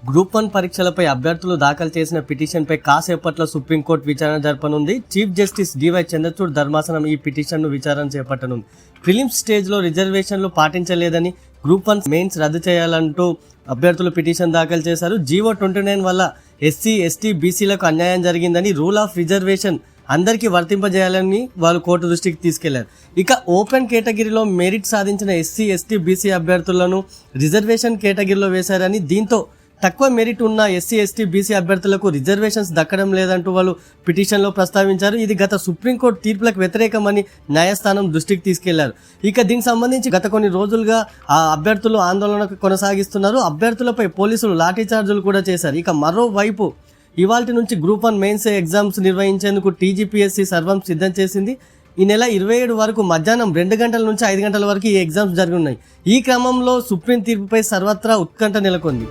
Group 1 పరీక్షలపై అభ్యర్థులు దాఖలు చేసిన పిటిషన్పై కాసేపట్లో సుప్రీంకోర్టు విచారణ జరపనుంది. చీఫ్ జస్టిస్ డివై చంద్రచూడ్ ధర్మాసనం ఈ పిటిషన్ను విచారణ చేపట్టనుంది. ప్రిలిమ్స్ స్టేజ్లో రిజర్వేషన్లు పాటించలేదని గ్రూప్ 1 మెయిన్స్ రద్దు చేయాలంటూ అభ్యర్థులు పిటిషన్ దాఖలు చేశారు. జీవో 29 వల్ల ఎస్సీ, ఎస్టీ, బీసీలకు అన్యాయం జరిగిందని, రూల్ ఆఫ్ రిజర్వేషన్ అందరికీ వర్తింపజేయాలని వాళ్ళు కోర్టు దృష్టికి తీసుకెళ్లారు. ఇక ఓపెన్ కేటగిరీలో మెరిట్ సాధించిన ఎస్సీ, ఎస్టీ, బీసీ అభ్యర్థులను రిజర్వేషన్ కేటగిరీలో వేశారని, దీంతో తక్కువ మెరిట్ ఉన్న ఎస్సీ, ఎస్టీ, బీసీ అభ్యర్థులకు రిజర్వేషన్స్ దక్కడం లేదంటూ వాళ్ళు పిటిషన్లో ప్రస్తావించారు. ఇది గత సుప్రీంకోర్టు తీర్పులకు వ్యతిరేకమని న్యాయస్థానం దృష్టికి తీసుకెళ్లారు. ఇక దీనికి సంబంధించి గత కొన్ని రోజులుగా ఆ అభ్యర్థులు ఆందోళన కొనసాగిస్తున్నారు. అభ్యర్థులపై పోలీసులు లాఠీచార్జులు కూడా చేశారు. ఇక మరోవైపు ఇవాల్టి నుంచి గ్రూప్ 1 మెయిన్స్ ఎగ్జామ్స్ నిర్వహించేందుకు టీజీపీఎస్సీ సర్వం సిద్ధం చేసింది. ఈ నెల 27 వరకు మధ్యాహ్నం 2 గంటల నుంచి 5 గంటల వరకు ఈ ఎగ్జామ్స్ జరగనున్నాయి. ఈ క్రమంలో సుప్రీం తీర్పుపై సర్వత్రా ఉత్కంఠ నెలకొంది.